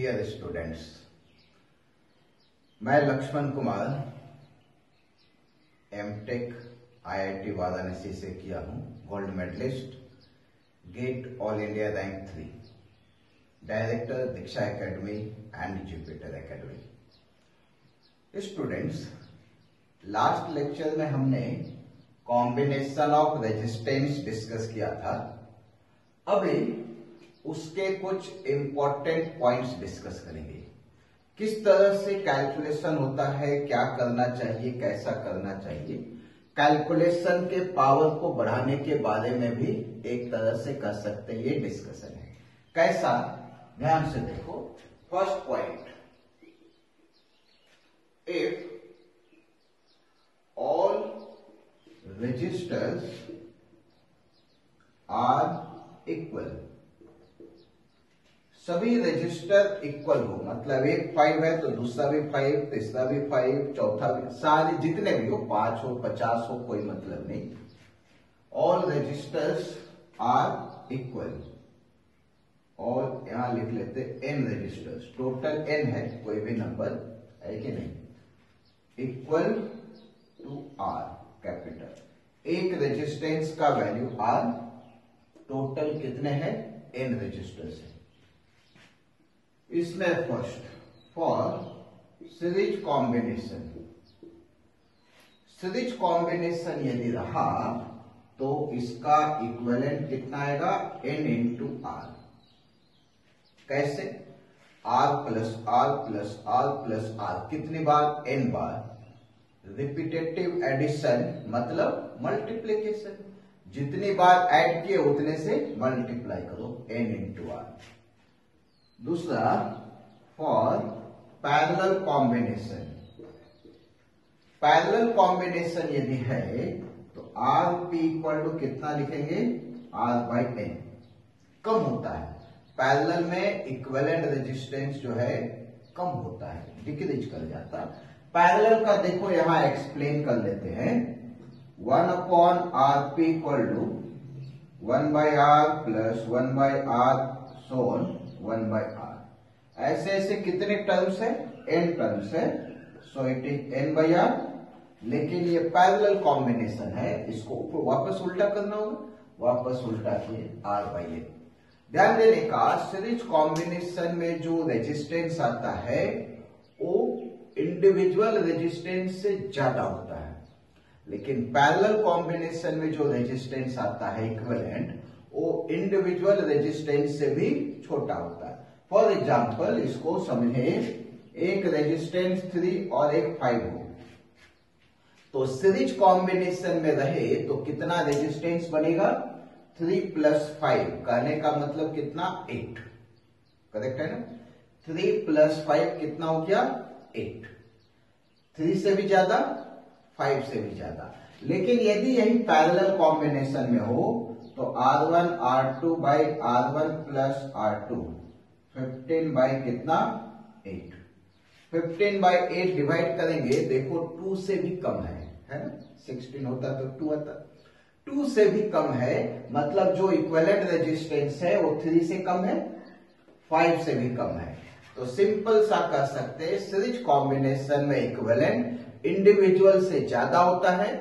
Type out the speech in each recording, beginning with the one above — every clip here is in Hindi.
डियर स्टूडेंट्स, मैं लक्ष्मण कुमार एमटेक आईआईटी वाराणसी से किया हूं, gold medalist, GATE all India rank 3, director Diksha academy and Jupiter academy. Students, last lecture में हमने कॉम्बिनेशन ऑफ रेजिस्टेंस डिस्कस किया था। अभी उसके कुछ इंपॉर्टेंट पॉइंट्स डिस्कस करेंगे। किस तरह से कैलकुलेशन होता है, क्या करना चाहिए, कैसा करना चाहिए। कैलकुलेशन के पावर को बढ़ाने के बारे में भी एक तरह से कर सकते हैं, ये डिस्कशन है। कैसा, ध्यान से देखो। First point, if all registers are equal, सभी रजिस्टर इक्वल हो, मतलब एक 5 है तो दूसरा भी 5, तीसरा भी 5, चौथा भी, सारे जितने भी हो, 5 हो 50 हो, कोई मतलब नहीं। ऑल रजिस्टर्स आर इक्वल, और यहां लिख लेते n रजिस्टर्स, टोटल n है, कोई भी नंबर है कि नहीं, इक्वल टू r कैपिटल। एक रेजिस्टेंस का वैल्यू r, टोटल कितने हैं, n रजिस्टर्स है। इसमें first, for series combination, series combination यदि रहा तो इसका इक्विवेलेंट कितना आएगा, n इंटू r। कैसे, r plus r plus r plus r, कितनी बार, n बार। रिपीटेटिव एडिशन मतलब मल्टीप्लीकेशन, जितनी बार ऐड किए उतने से मल्टीप्लाई करो, n इंटू r। दूसरा, for parallel combination, parallel combination यदि है तो r p इक्वल टू कितना लिखेंगे, r बाई n। कम होता है पैरेलल में, इक्विवेलेंट रेजिस्टेंस जो है कम होता है, डिक्रीज कर जाता है। पैरेलल का देखो यहां एक्सप्लेन कर लेते हैं। 1 upon R P equal to 1 by R plus 1 by R so on 1 by R. ऐसे ऐसे कितने टर्म्स है, n टर्म्स है, so it is n by R. लेकिन ये पैरेलल कॉम्बिनेशन है, इसको ऊपर वापस उल्टा करना होगा, वापस उल्टा किए r बाई n। ध्यान देने का, सीरीज कॉम्बिनेशन में जो रेजिस्टेंस आता है वो इंडिविजुअल रेजिस्टेंस से ज्यादा होता है, लेकिन पैरेलल कॉम्बिनेशन में जो रेजिस्टेंस आता है इक्विवेलेंट, वो इंडिविजुअल रेजिस्टेंस से भी छोटा होता है। फॉर एग्जांपल इसको समझे, एक रेजिस्टेंस 3 और एक 5 हो, तो सीरीज कॉम्बिनेशन में रहे तो कितना रेजिस्टेंस बनेगा, 3 प्लस 5, कहने का मतलब कितना, 8। करेक्ट है ना, 3 प्लस 5 कितना हो गया, 8। 3 से भी ज्यादा, 5 से भी ज्यादा। लेकिन यदि यही पैरेलल कॉम्बिनेशन में हो तो R1 R2 by R1 plus R2 15 by कितना, 8। 15 बाई 8 डिवाइड करेंगे, देखो 2 से भी कम है ना, 16 होता तो 2 आता, 2 से भी कम है, मतलब जो इक्विवेलेंट रेजिस्टेंस है वो 3 से कम है, 5 से भी कम है। तो सिंपल सा कर सकते हैं, सीरीज कॉम्बिनेशन में इक्विवेलेंट इंडिविजुअल से ज्यादा होता है,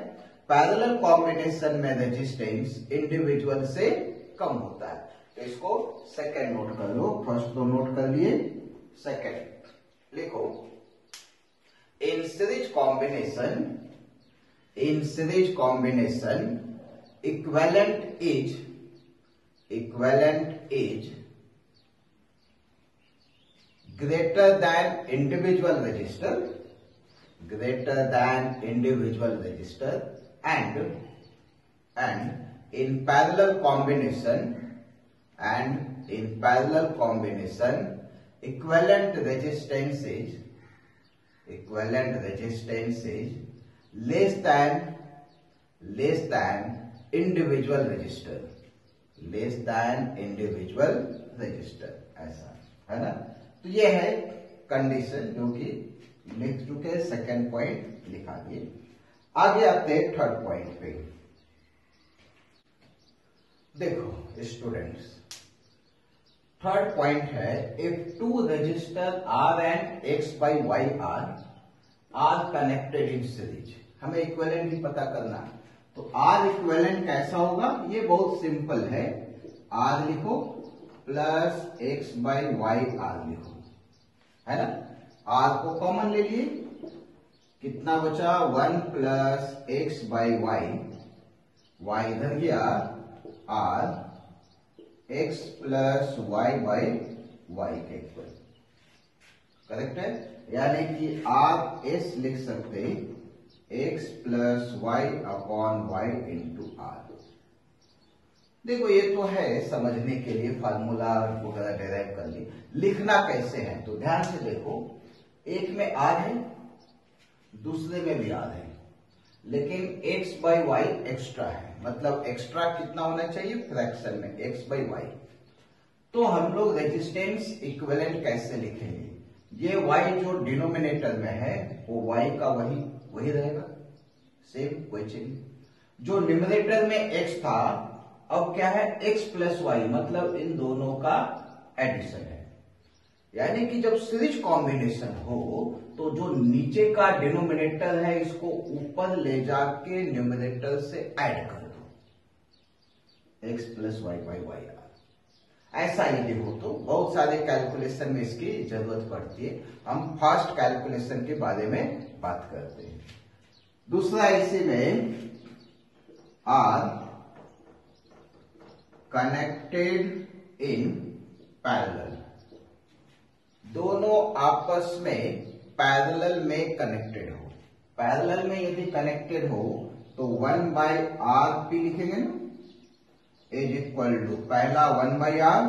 पैरेलल कॉम्बिनेशन में रेजिस्टेंस इंडिविजुअल से कम होता है। तो इसको सेकंड नोट कर लो, फर्स्ट तो नोट कर लिए, सेकंड लिखो, in series combination equivalent is greater than individual register, and in parallel combination equivalent resistance is less than individual register, ऐसा है ना। तो ये है कंडीशन जो कि लिख चुके, सेकंड पॉइंट लिखा दिए। आगे आते हैं थर्ड पॉइंट पे। देखो स्टूडेंट्स, थर्ड पॉइंट है, if two register R and X by Y R connected in series, हमें इक्विवेलेंट ही पता करना है। तो आर इक्विवेलेंट कैसा होगा, ये बहुत सिंपल है, आर लिखो plus X by Y R लिखो, है ना। आर को कॉमन ले लिए, कितना बचा 1 plus X by Y, Y इधर गया, R x plus Y by Y के इक्वल, करेक्ट है। यानी कि आप एस लिख सकते X plus Y upon Y into R. देखो ये तो है समझने के लिए, फार्मूला वगैरह डिराइव कर ली, लिखना कैसे है तो ध्यान से देखो, एक में आर है, दूसरे में भी आर है, लेकिन एक्स बाई वाई एक्स्ट्रा है, मतलब एक्स्ट्रा कितना होना चाहिए फ्रैक्शन में एक्स बाई वाई। तो हम लोग रेजिस्टेंस इक्विवेलेंट कैसे लिखेंगे, ये y जो डिनोमिनेटर में है वो y का वही रहेगा, सेम कोई चेंज। जो न्यूमरेटर में x था अब क्या है x प्लस वाई, मतलब इन दोनों का एडिशन है। यानी कि जब सीरीज कॉम्बिनेशन हो तो जो नीचे का डिनोमिनेटर है इसको ऊपर ले जाके न्यूमरेटर से ऐड कर दो, x plus Y by Y R. ऐसा यदि हो तो बहुत सारे कैलकुलेशन में इसकी जरूरत पड़ती है, हम फर्स्ट कैलकुलेशन के बारे में बात करते हैं। दूसरा इसी में आर कनेक्टेड इन पैरेलल, दोनों आपस में पैरेलल में कनेक्टेड हो। पैरेलल में यदि कनेक्टेड हो तो 1 बाई आर पी लिखेंगे ना, इज इक्वल टू पहला 1 बाई आर,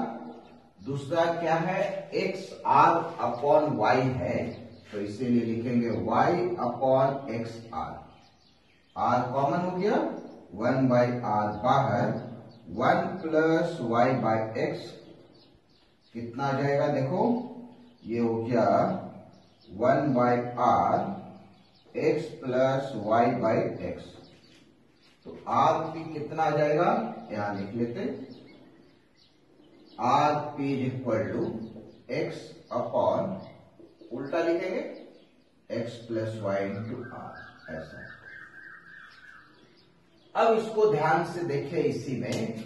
दूसरा क्या है एक्स आर अपॉन वाई है, तो इसीलिए लिखेंगे Y upon X R. R common हो गया, 1 बाई आर बाहर, 1 प्लस वाई बाई एक्स, कितना आ जाएगा देखो, ये हो गया 1 by R x plus Y by x. तो आर पी कितना आ जाएगा, यहां लिख लेते, R P equal to x upon, उल्टा लिखेंगे x plus y into R, ऐसा। अब इसको ध्यान से देखें, इसी में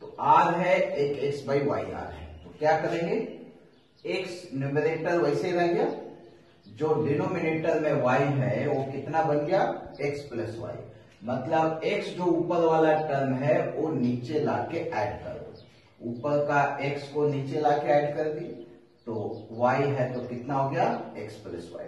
तो आर है एक एक्स बाई वाई आर है, तो क्या करेंगे, एक्स न्यूमरेटर वैसे रह गया, जो डिनोमिनेटर में y है वो कितना बन गया x प्लस वाई, मतलब x जो ऊपर वाला टर्म है वो नीचे लाके ऐड कर दो, ऊपर का x को नीचे लाके ऐड कर दी तो y है तो कितना हो गया x प्लस वाई।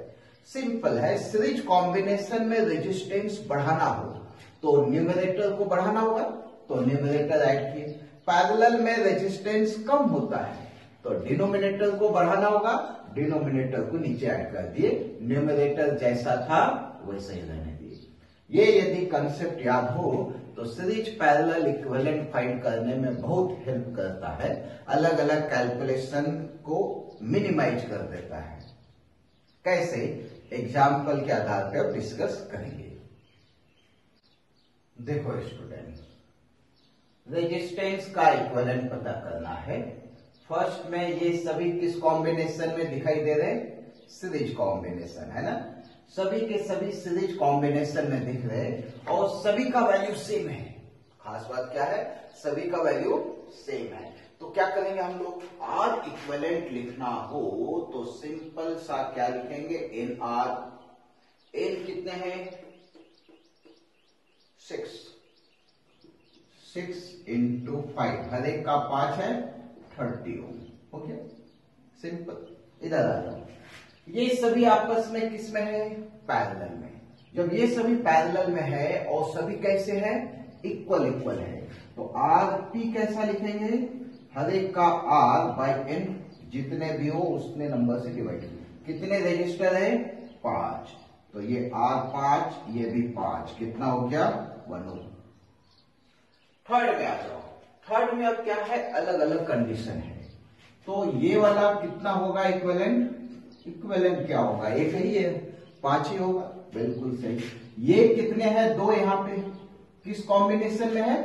सिंपल है, सीरीज कॉम्बिनेशन में रेजिस्टेंस बढ़ाना हो तो न्यूमरेटर को बढ़ाना होगा, तो न्यूमरेटर ऐड किए। पैरेलल में रेजिस्टेंस कम होता है तो डिनोमिनेटर को बढ़ाना होगा, डिनोमिनेटर को नीचे ऐड कर दिए, न्यूमरेटर जैसा था वैसे ही रहने दिए। ये यदि कंसेप्ट याद हो तो सीरीज पैरेलल इक्विवेलेंट फाइंड करने में बहुत हेल्प करता है, अलग अलग कैलकुलेशन को मिनिमाइज कर देता है। कैसे, एग्जाम्पल के आधार पर अब डिस्कस करेंगे। देखो स्टूडेंट, रेजिस्टेंस का इक्विवेलेंट पता करना है। फर्स्ट में ये सभी किस कॉम्बिनेशन में दिखाई दे रहे हैं, सीरीज कॉम्बिनेशन, है ना। सभी के सभी सीरीज कॉम्बिनेशन में दिख रहे हैं और सभी का वैल्यू सेम है। खास बात क्या है, सभी का वैल्यू सेम है। तो क्या करेंगे हम लोग, आर इक्विवेलेंट लिखना हो तो सिंपल सा क्या लिखेंगे, एन आर। एन कितने हैं, 6 इंटू 5, हर एक का 5 है, 30 ओम। Okay, simple. इधर आ जाओ, ये सभी आपस में किस में है, पैरेलल में। जब ये सभी पैरेलल में है और सभी कैसे है, इक्वल इक्वल है, तो आर पी कैसा लिखेंगे, हर एक का आर बाई एन, जितने भी हो उतने नंबर से डिवाइड। कितने रजिस्टर है, 5, तो ये आर 5, ये भी 5, कितना हो गया 1 ओम। थर्ड में आ जाओ, थर्ड में अब क्या है, अलग अलग कंडीशन है, तो ये वाला कितना होगा इक्विवेलेंट, इक्विवेलेंट क्या होगा, एक ही है, 5 ही होगा, बिल्कुल सही। ये कितने हैं, 2 यहाँ पे, किस कॉम्बिनेशन में है,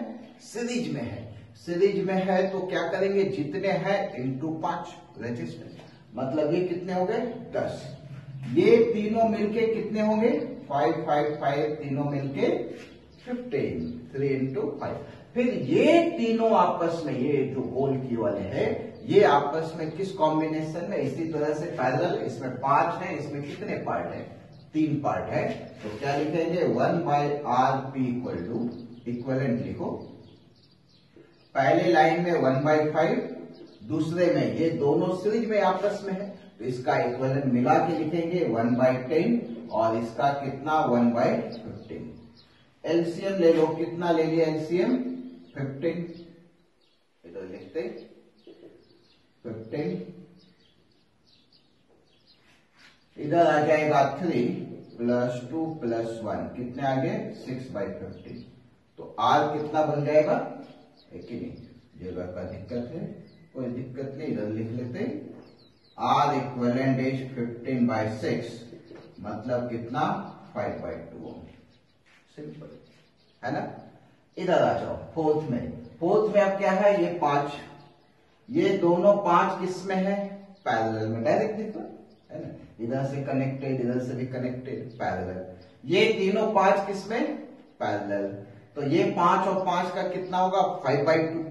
सीरीज में है। सीरीज में है तो क्या करेंगे, जितने हैं इंटू 5 रेजिस्टेंस, मतलब ये कितने हो गए 10। ये तीनों मिलके कितने होंगे 5 5 5, तीनों मिलके 15, 3 इंटू 5। फिर ये तीनों आपस में, ये जो गोल की वाले हैं ये आपस में किस कॉम्बिनेशन में, इसी तरह से पैरेलल, इसमें 5 है, इसमें कितने पार्ट है 3 पार्ट है, तो क्या लिखेंगे 1/RP इक्विवेलेंट लिखो। पहले लाइन में 1/5, दूसरे में ये दोनों सीरीज में आपस में है तो इसका इक्विवेलेंट मिला के लिखेंगे 1/10 और इसका कितना 1/15। एलसीएम ले लो, कितना ले लिया एलसीएम 15, इधर लिखते 15, इधर आ जाएगा 3 + 2 + 1, कितने आ गए 6/15। तो R कितना बन जाएगा, एक ही नहीं, जगह का दिक्कत है, कोई दिक्कत नहीं, इधर लिख लेते R इक्विवेलेंट इज 15/6, मतलब कितना 5/2। सिंपल है ना। इधर आ जाओ फोर्थ में अब क्या है, ये 5, ये दोनों 5 किस में है पैरेलल में, डायरेक्ट देखो है ना, इधर से कनेक्टेड, इधर से भी कनेक्टेड, पैरेलल। ये तीनों 5 किस में पैरेलल, तो ये 5 और 5 का कितना होगा 5/2।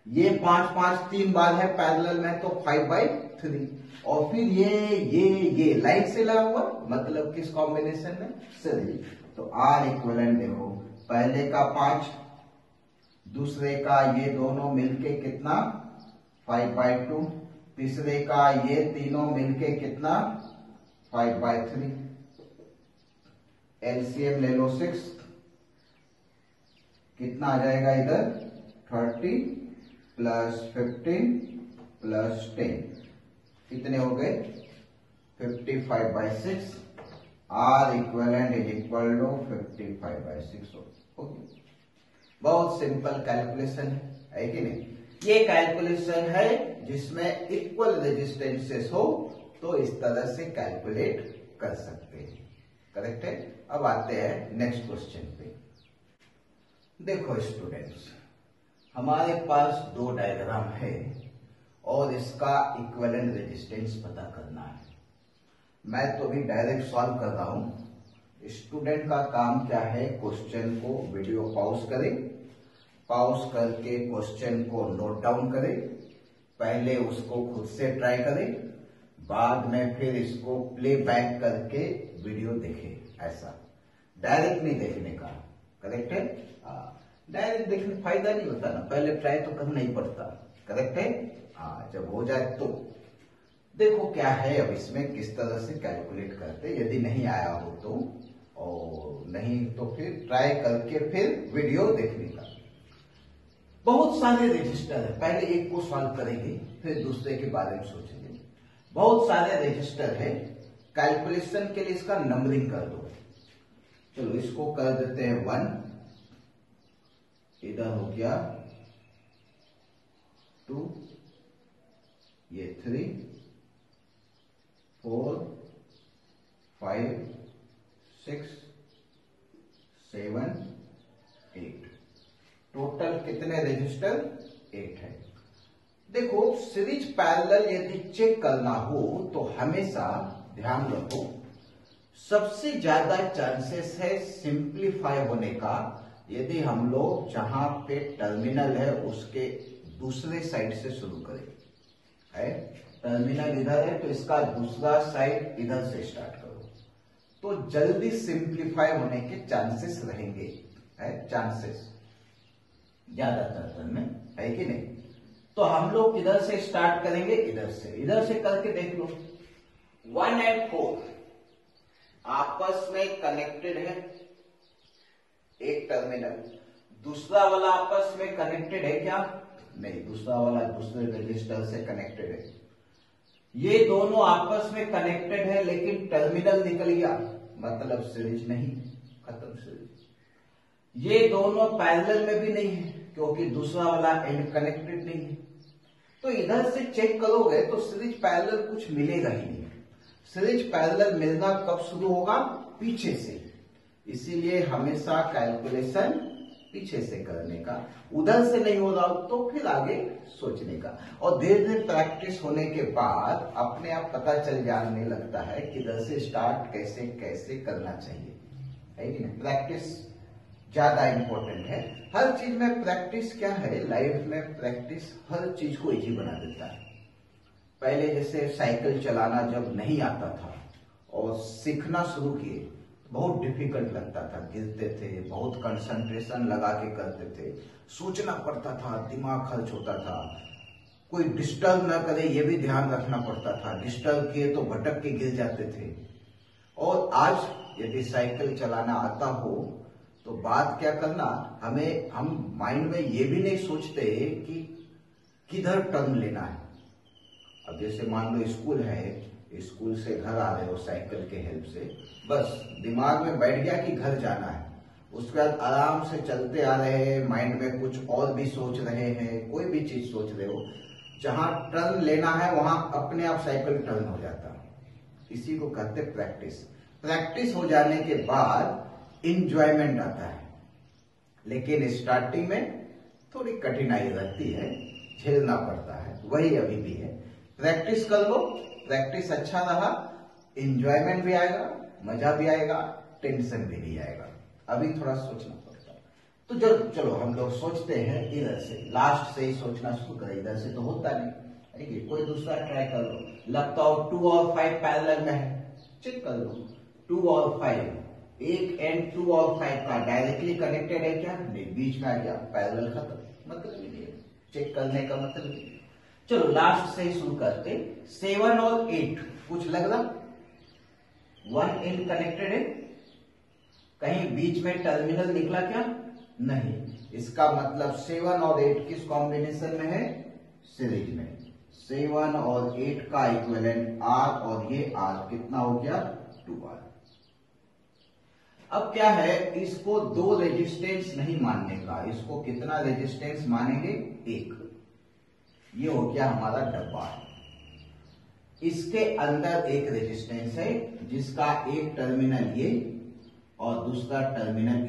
ये 5 5 3 बार है पैरेलल में तो 5/3, और फिर ये लाइन से लगा हुआ, मतलब किस कॉम्बिनेशन में सीरीज। तो R इक्विवेलेंट देखो, पहले का 5, दूसरे का ये दोनों मिलके कितना 5/2, तीसरे का ये तीनों मिलके कितना 5/3। एलसीएम ले लो 6, कितना आ जाएगा इधर 30 + 15 + 10, कितने हो गए 55/6। R equivalent is equal to 55/6। Okay, बहुत सिंपल कैलकुलेशन है कि नहीं। ये कैलकुलेशन है जिसमें इक्वल रेजिस्टेंसेस हो तो इस तरह से कैलकुलेट कर सकते हैं, करेक्ट है। अब आते हैं नेक्स्ट क्वेश्चन पे। देखो स्टूडेंट्स, हमारे पास 2 डायग्राम है और इसका इक्विवेलेंट रेजिस्टेंस पता करना है। मैं तो अभी डायरेक्ट सॉल्व कर रहा हूं, स्टूडेंट का काम क्या है, क्वेश्चन को वीडियो पॉज करें, पॉज करके क्वेश्चन को नोट डाउन करें, पहले उसको खुद से ट्राई करें, बाद में फिर इसको प्ले बैक करके वीडियो देखें। ऐसा डायरेक्ट नहीं देखने का, करेक्ट है। डायरेक्ट देखने फायदा नहीं होता ना, पहले ट्राई तो करना ही पड़ता, करेक्ट है। जब हो जाए तो देखो क्या है, अब इसमें किस तरह से कैलकुलेट करते, यदि नहीं आया हो तो, और नहीं तो फिर ट्राई करके फिर वीडियो देखने का। बहुत सारे रजिस्टर है, पहले एक को सॉल्व करेंगे फिर दूसरे के बारे में सोचेंगे। बहुत सारे रजिस्टर है, कैलकुलेशन के लिए इसका नंबरिंग कर दो। चलो इसको कर देते हैं 1, इधर हो गया 2, ये 3, 4, 5, 6, 7, 8, टोटल कितने रजिस्टर 8 है। देखो सीरीज पैरेलल यदि चेक करना हो तो हमेशा ध्यान रखो, सबसे ज्यादा चांसेस है सिंप्लीफाई होने का यदि हम लोग जहां पे टर्मिनल है उसके दूसरे साइड से शुरू करें। है टर्मिनल इधर है तो इसका दूसरा साइड इधर से स्टार्ट करो तो जल्दी सिंप्लीफाई होने के चांसेस रहेंगे, है चांसेस ज्यादातर में, है कि नहीं। तो हम लोग इधर से स्टार्ट करेंगे, इधर से करके देख लो। 1 और 4 आपस में कनेक्टेड है, एक टर्मिनल, दूसरा वाला आपस में कनेक्टेड है क्या, नहीं, दूसरा वाला दूसरे रजिस्टर से कनेक्टेड है। ये दोनों आपस में कनेक्टेड है लेकिन टर्मिनल निकल गया, मतलब सीरीज नहीं, खत्म सीरीज। ये दोनों पैरेलल में भी नहीं है क्योंकि दूसरा वाला एंड कनेक्टेड नहीं है। तो इधर से चेक करोगे तो सीरीज पैरेलल कुछ मिलेगा ही नहीं। सीरीज पैरेलल मिलना कब शुरू होगा, पीछे से। इसीलिए हमेशा कैलकुलेशन पीछे से करने का, उधर से नहीं हो रहा हो तो फिर आगे सोचने का। और धीरे धीरे प्रैक्टिस होने के बाद अपने आप पता चल जाने लगता है किधर से स्टार्ट कैसे कैसे करना चाहिए, है कि नहीं। प्रैक्टिस ज्यादा इंपॉर्टेंट है। हर चीज में प्रैक्टिस क्या है, लाइफ में प्रैक्टिस हर चीज को इजी बना देता है। पहले जैसे साइकिल चलाना जब नहीं आता था और सीखना शुरू किए, बहुत डिफिकल्ट लगता था, गिरते थे, बहुत कंसंट्रेशन लगा के करते थे, सोचना पड़ता था, दिमाग खर्च होता था, कोई डिस्टर्ब ना करे ये भी ध्यान रखना पड़ता था, डिस्टर्ब किए तो भटक के गिर जाते थे। और आज यदि साइकिल चलाना आता हो तो बात क्या करना, हम माइंड में ये भी नहीं सोचते कि किधर टर्न लेना है। अब जैसे मान लो स्कूल है, स्कूल से घर आ रहे हो साइकिल के हेल्प से, बस दिमाग में बैठ गया कि घर जाना है, उसके बाद आराम से चलते आ रहे हैं, माइंड में कुछ और भी सोच रहे हैं, कोई भी चीज सोच रहे हो, जहां टर्न लेना है वहां अपने आप साइकिल टर्न हो जाता है। इसी को कहते हैं प्रैक्टिस। प्रैक्टिस हो जाने के बाद इंजॉयमेंट आता है, लेकिन स्टार्टिंग में थोड़ी कठिनाई रहती है, झेलना पड़ता है, वही अभी भी है। प्रैक्टिस कर लो, प्रैक्टिस अच्छा रहा, इंजॉयमेंट भी आएगा, मजा भी आएगा, टेंशन भी नहीं आएगा। अभी थोड़ा सोचना पड़ता है। तो चलो हम लोग सोचते हैं इधर से, लास्ट से ही सोचना शुरू करें, इधर से तो होता नहीं है। कोई दूसरा ट्राई कर लो, लगता हो 2 और 5 पैरेलल में है, चेक कर लो 2 और 5, एक एंड 2 और 5 का डायरेक्टली कनेक्टेड है क्या, नहीं, बीच में आ गया, पैरेलल खत्म, मतलब ही नहीं है, चेक करने का मतलब नहीं। चलो लास्ट से ही शुरू करते, 7 और 8 कुछ लग रहा, 1 एंड कनेक्टेड है, कहीं बीच में टर्मिनल निकला क्या, नहीं, इसका मतलब 7 और 8 किस कॉम्बिनेशन में है, सीरीज में। 7 और 8 का इक्विवेलेंट R और ये R कितना हो गया, 2R। अब क्या है, इसको 2 रेजिस्टेंस नहीं मानने का, इसको कितना रेजिस्टेंस मानेंगे, 1। ये हो गया हमारा डब्बा। इसके अंदर एक रेजिस्टेंस है जिसका एक टर्मिनल ये और दूसरा टर्मिनल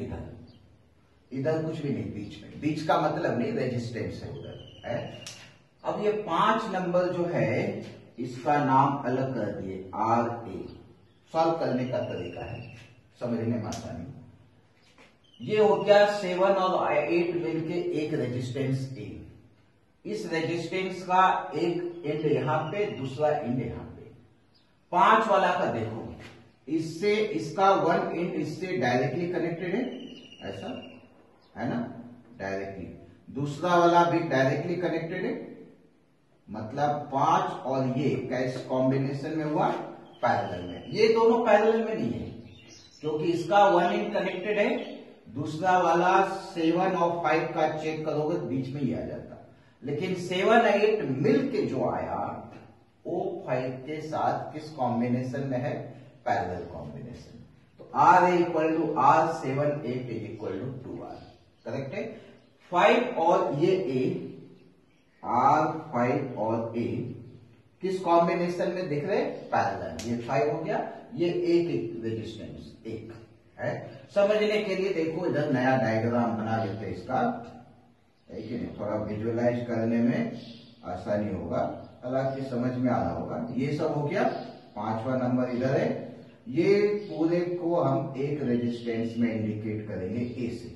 इधर कुछ भी नहीं, बीच में, बीच का मतलब नहीं, रेजिस्टेंस है उधर है। अब ये 5 नंबर जो है इसका नाम अलग कर दिए RA। सॉल्व करने का तरीका है, समझने में आसानी। ये हो गया 7 और 8 मिलके एक रेजिस्टेंस A। इस रेजिस्टेंस का एक एंड यहां पे, दूसरा एंड यहां पे। 5 वाला का देखो, इससे इसका 1 एंड इससे डायरेक्टली कनेक्टेड है, ऐसा है ना, डायरेक्टली। दूसरा वाला भी डायरेक्टली कनेक्टेड है, मतलब 5 और ये कैसे कॉम्बिनेशन में हुआ, पैरेलल में। ये दोनों पैरेलल में नहीं है क्योंकि इसका 1 एंड कनेक्टेड है, दूसरा वाला 7 और 5 का चेक करोगे बीच में ही आ जाता। लेकिन 7 8 मिल के जो आया वो 5 के साथ किस कॉम्बिनेशन में है, पैरेलल कॉम्बिनेशन। तो R equal to R, 7 8 is equal to 2R, correct है। 5 और ये A, R 5 और A किस कॉम्बिनेशन में दिख रहे, पैरेलल। ये 5 हो गया, ये एक रेजिस्टेंस एक है। समझने के लिए देखो इधर नया डायग्राम बना लेते हैं इसका, है कि नहीं, थोड़ा विजुअलाइज करने में आसानी होगा, हालांकि समझ में आ रहा होगा। ये सब हो गया, 5वां नंबर इधर है, ये पूरे को हम एक रेजिस्टेंस में इंडिकेट करेंगे A से।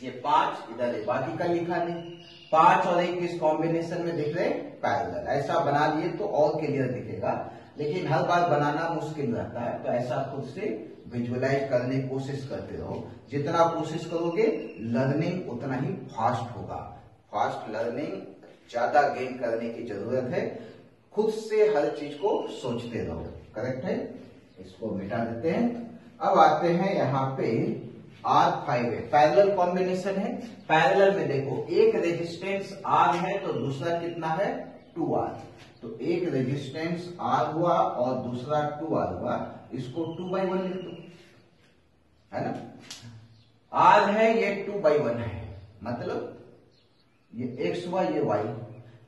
ये 5 इधर है, बाकी का लिखा नहीं। 5 और 1 किस कॉम्बिनेशन में दिख रहे, पैरेलल। ऐसा बना लिए तो और क्लियर दिखेगा, लेकिन हर बार बनाना मुश्किल रहता है, तो ऐसा खुद से विजुअलाइज करने की कोशिश करते रहो। जितना कोशिश करोगे लर्निंग उतना ही फास्ट होगा। फास्ट लर्निंग ज्यादा गेन करने की जरूरत है, खुद से हर चीज को सोचते रहो, करेक्ट है। इसको मिटा देते हैं। अब आते हैं यहाँ पे R5 है, पैरेलल कॉम्बिनेशन है। पैरेलल में देखो एक रेजिस्टेंस R है तो दूसरा कितना है, 2R। तो एक रेजिस्टेंस R हुआ और दूसरा 2R हुआ, इसको 2/1 लिख दो, है ना। R है, ये 2/1 है, मतलब ये X हुआ, ये Y।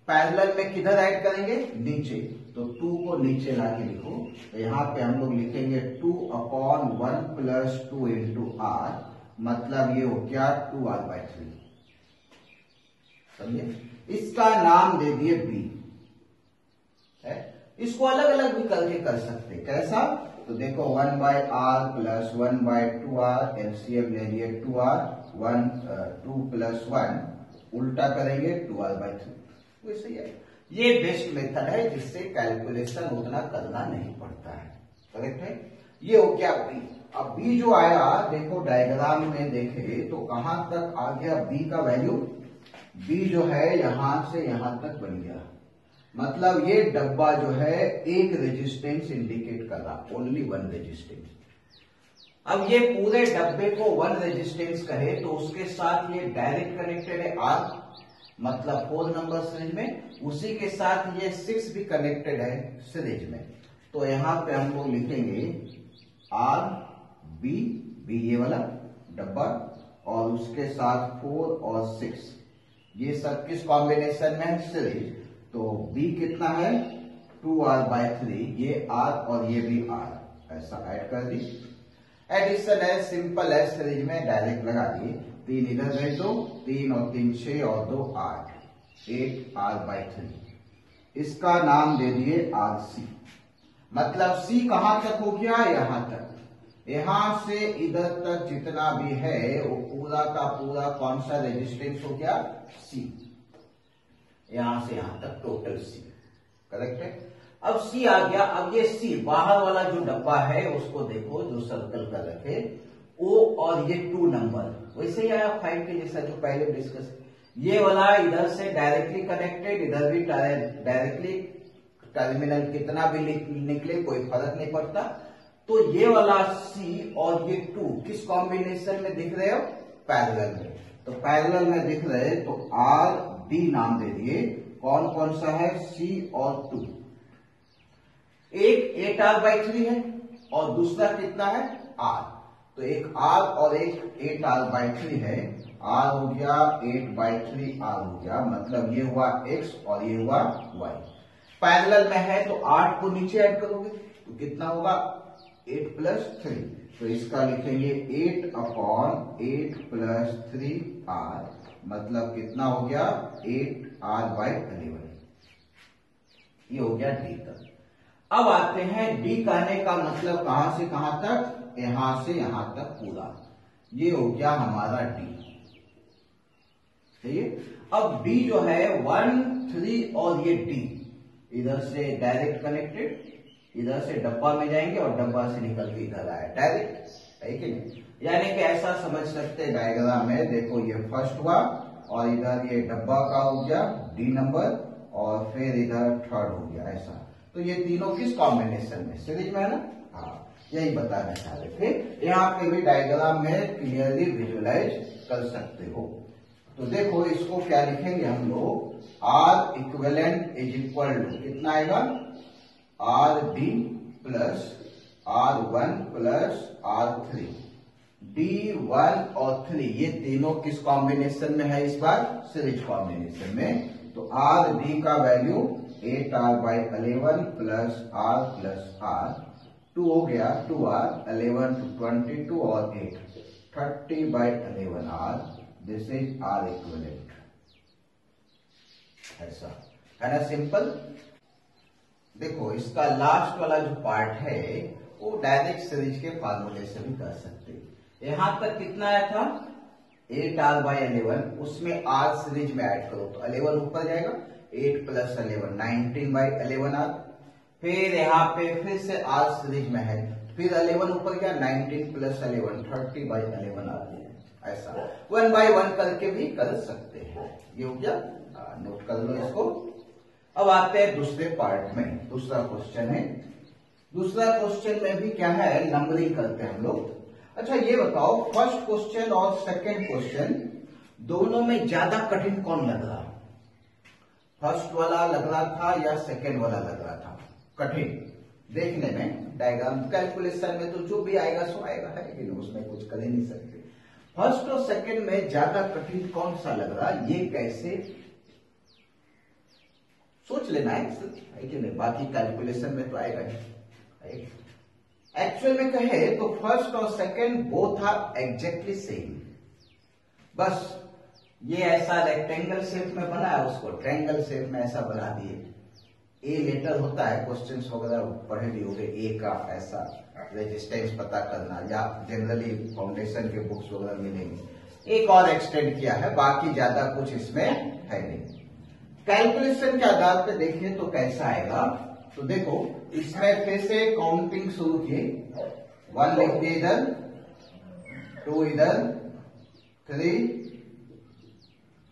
पैरेलल में किधर ऐड करेंगे, नीचे, तो 2 को नीचे लाके लिखो। तो यहां पे हम लोग लिखेंगे 2/1 + 2 × R मतलब ये हो गया 2r/3। समझे? इसका नाम दे दिए b है। इसको अलग अलग भी करके कर सकते, कैसा? तो देखो 1/r प्लस 1/2r, एलसीएम ले लिए 2r, 2 + 1 उल्टा करेंगे 2r/3। वैसे ही है, ये बेस्ट मेथड है जिससे कैलकुलेशन उतना करना नहीं पड़ता है। करेक्ट है? ये हो गया बी। अब बी जो आया, देखो डायग्राम में देखे तो कहां तक आ गया बी का वैल्यू? बी जो है यहां से यहां तक बन गया, मतलब ये डब्बा जो है एक रेजिस्टेंस इंडिकेट कर रहा, ओनली वन रेजिस्टेंस। अब ये पूरे डब्बे को वन रेजिस्टेंस कहे तो उसके साथ ये डायरेक्ट कनेक्टेड है आर, मतलब 4 नंबर सीरीज में, उसी के साथ ये 6 भी कनेक्टेड है सीरीज में। तो यहां पे हम लोग लिखेंगे आर बी, बी ये वाला डब्बा, और उसके साथ 4 और 6, ये सब किस कॉम्बिनेशन में है? सीरीज। तो b कितना है? 2r/3, ये r और ये भी r, ऐसा ऐड कर दी। एडिशन है, सिंपल है, सीरीज में डायरेक्ट लगा दिए। 3 इधर गए तो 3 और 3 6 और 2 8, 8r/3। इसका नाम दे दिए rc, मतलब c कहां तक हो गया? यहां तक। यहां से इधर तक जितना भी है वो पूरा का पूरा कौन सा रेजिस्टेंस हो गया? c। यहां से यहां तक टोटल c। करेक्ट है? अब c आ गया। अब ये c बाहर वाला जो डब्बा है उसको देखो, जो सर्कल कर रखे, o और ये 2 नंबर वैसे ही आया 5 के जैसा जो पहले डिस्कस। ये वाला इधर से डायरेक्टली कनेक्टेड, इधर भी डायरेक्टली, टर्मिनल कितना भी निकले कोई फर्क नहीं पड़ता। तो ये वाला c और ये 2 किस कॉम्बिनेशन में दिख रहे हो? पैरेलल में। तो पैरेलल में दिख रहे तो आर डी नाम दे दिए। कौन कौन सा है? c और 2। एक 8r/3 है और दूसरा कितना है? r। तो एक r और एक 8r/3 है। r हो गया 8/3r हो गया, मतलब ये हुआ x और ये हुआ y। पैरेलल में है तो 8 को नीचे ऐड करोगे तो कितना होगा? 8 + 3। तो इसका लिखेंगे 8/8 + 3r, मतलब कितना हो गया? 8r/11। ये हो गया डी तक। अब आते हैं डी कहने का मतलब कहां से कहां तक? यहां से यहां तक पूरा। ये हो गया हमारा डी। सही है? अब बी जो है 1 3 और ये डी इधर से डायरेक्ट कनेक्टेड, इधर से डब्बा में जाएंगे और डब्बा से निकल के इधर आया डायरेक्ट, है कि नहीं? यानी कि ऐसा समझ सकते डायग्राम में, देखो ये फर्स्ट हुआ और इधर ये डब्बा का हो गया डी नंबर और फिर इधर थर्ड हो गया, ऐसा। तो ये तीनों किस कॉम्बिनेशन में? सीरीज में है ना? हाँ, यही बताना चाह रहे थे। यहाँ पे भी डायग्राम में क्लियरली विजुअलाइज कर सकते हो। तो देखो इसको क्या लिखेंगे हम लोग? R equivalent is equal to कितना आएगा? R D plus R1 plus R3। D1 और 3 ये तीनों किस कॉम्बिनेशन में है इस बार? सीरीज कॉम्बिनेशन में। तो आर डी का value 8r/11 plus r plus r, 2 हो गया 2r, 11 to 22 और 8 30/11r। This is R equivalent. ऐसा है ना? सिंपल। देखो इसका लास्ट वाला जो पार्ट है वो डायरेक्ट सीरीज के फार्मूले से भी कर सकते। यहां तक कितना आया था? 8r/11, उसमें r सीरीज में ऐड करो तो 11 ऊपर जाएगा, 8 + 11 19/11r। फिर यहाँ पे फिर से r सीरीज में है, फिर 11 ऊपर गया, 19 + 11 30/11r। ऐसा 1 by 1 करके भी कर सकते हैं। ये हो गया, नोट कर लो इसको। अब आते हैं दूसरे पार्ट में, दूसरा क्वेश्चन है। दूसरा क्वेश्चन में भी क्या है? नंबरिंग करते हैं हम लोग। अच्छा ये बताओ, फर्स्ट क्वेश्चन और सेकंड क्वेश्चन दोनों में ज्यादा कठिन कौन लग रहा? फर्स्ट वाला लग रहा था या सेकंड वाला लग रहा था कठिन? देखने में डायग्राम कैलकुलेशन में तो जो भी आएगा सो आएगा, है कि नहीं? उसमें कुछ कर ही नहीं सकते। फर्स्ट और सेकंड में ज्यादा कठिन कौन सा लग रहा? ये कैसे सोच लेना है कि नहीं? बाकी कैलकुलेशन में तो आएगा ही। एक्चुअल में कहे तो फर्स्ट और second both are exactly same, बस ये ऐसा रेक्टेंगल शेप में बना है, उसको ट्रायंगल शेप में ऐसा बना दिए। ए लेटर होता है, क्वेश्चंस वगैरह पढ़े भी होंगे, ए का ऐसा रेजिस्टेंस पता करना, या जनरली फाउंडेशन के बुक्स वगैरह मिलेंगे। एक और एक्सटेंड किया है, बाकी ज्यादा कुछ इसमें है नहीं। कैलकुलेशन के आधार पे देखिए तो कैसा आएगा, तो देखो इसमें फिर से काउंटिंग शुरू किए, 1 लिख दिए इधर, 2 इधर, 3,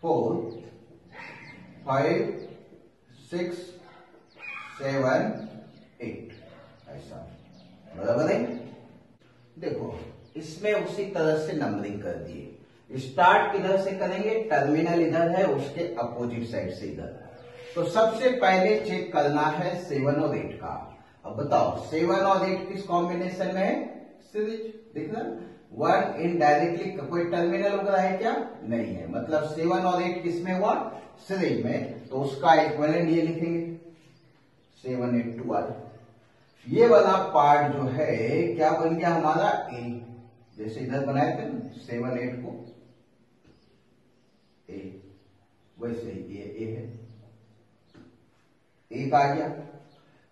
4, 5, 6, 7, 8 ऐसा, बराबर है। देखो इसमें उसी तरह से नंबरिंग कर दिए। स्टार्ट किधर से करेंगे, टर्मिनल इधर है, उसके अपोजिट साइड से इधर। तो सबसे पहले चेक करना है 7 और 8 का। अब बताओ 7 और 8 किस कॉम्बिनेशन में है, सीरीज। देखना 1 इनडायरेक्टली कोई टर्मिनल वगैरह है क्या, नहीं है, मतलब 7 और 8 किस में हुआ, सीरीज में। तो उसका इक्विवेलेंट ये लिखेंगे 7, 8, 12। ये वाला पार्ट जो है क्या बन गया हमारा, ए, जैसे इधर बनाए थे 7, 8 को ए, वैसे ये ए है, एक आ गया।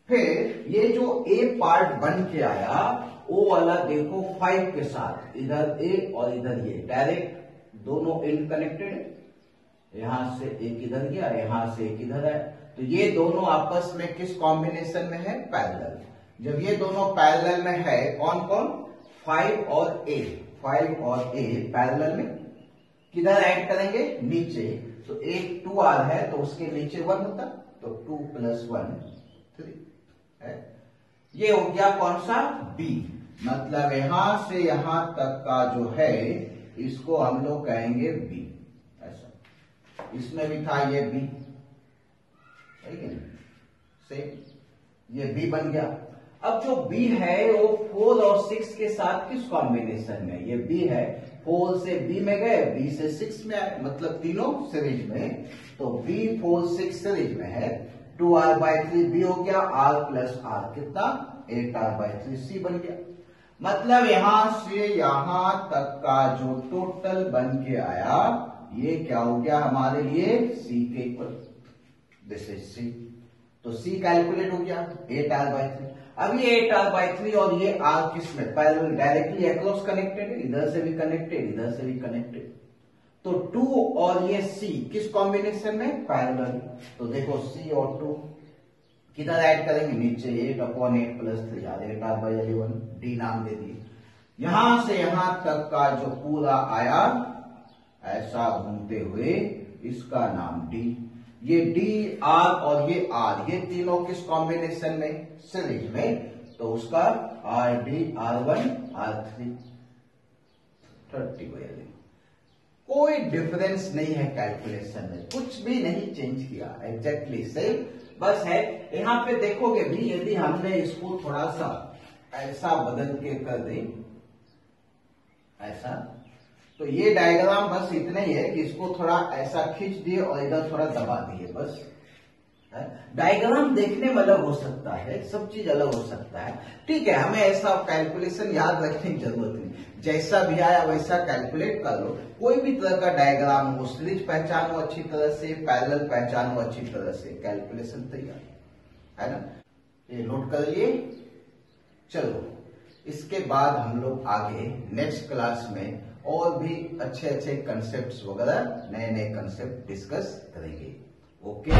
फिर ये जो ए पार्ट बन के आया वो वाला देखो 5 के साथ, इधर ए और इधर ये डायरेक्ट दोनों एंड कनेक्टेड है, यहां से एक इधर गया, यहां से एक इधर है, तो ये दोनों आपस में किस कॉम्बिनेशन में है, पैरेलल। जब ये दोनों पैरेलल में है, कौन कौन, 5 और ए, 5 और ए पैरेलल में, किधर ऐड करेंगे, नीचे। तो एक 2r है तो उसके नीचे 1 होता, तो 2 + 1 3 है। ये हो गया कौन सा, बी, मतलब यहां से यहां तक का जो है इसको हम लोग कहेंगे बी, ऐसा। इसमें भी था ये बी, सेम ये बी बन गया। अब जो बी है वो 4 और 6 के साथ किस कॉम्बिनेशन में, ये बी है, 4 से बी में गए, बी से 6 में आए, मतलब तीनों सीरीज में। तो बी 4 6 सीरीज में है, 2r/3 बी हो गया, r + r कितना, 8r/3 सी बन गया। मतलब यहां से यहां तक का जो टोटल बन के आया ये क्या हो गया हमारे लिए, सी के इक्वल, दिस इज सी। तो सी कैलकुलेट हो गया 8r/3। अब ये 8r/3 और ये r किस में, पैरेलल, डायरेक्टली अक्रॉस कनेक्टेड है, इधर से भी कनेक्टेड, इधर से भी कनेक्टेड। तो 2 और ये c किस कॉम्बिनेशन में, पैरेलल। तो देखो c और 2 किधर ऐड करेंगे, नीचे 8/8 + 3 8r/11 डी नाम दे दिए। यहां से यहां तक का जो पूरा आया ऐसा घूमते हुए, इसका नाम डी। ये डी, आर और ये आर, ये तीनों किस कॉम्बिनेशन में, सीरीज में। तो उसका R D, R1 R3 30 value. कोई डिफरेंस नहीं है कैलकुलेशन में, कुछ भी नहीं चेंज किया, एग्जैक्टली सेम बस है। यहां पे देखोगे भी, यदि हमने इसको थोड़ा सा ऐसा बदल के कर दे ऐसा, तो ये डायग्राम बस इतना ही है कि इसको थोड़ा ऐसा खींच दिए और इधर थोड़ा दबा दिए, बस। डायग्राम देखने में अलग हो सकता है, सब चीज अलग हो सकता है, ठीक है। हमें ऐसा कैलकुलेशन याद रखने की जरूरत नहीं, जैसा भी आया वैसा कैलकुलेट कर लो। कोई भी तरह का डायग्राम हो, सीरीज पहचानो अच्छी तरह से, पैरेलल पहचानो अच्छी तरह से, कैलकुलेशन तैयार है ना। ये नोट कर लिए। चलो इसके बाद हम लोग आगे नेक्स्ट क्लास में और भी अच्छे अच्छे कंसेप्ट्स वगैरह, नए नए कंसेप्ट डिस्कस करेंगे। ओके।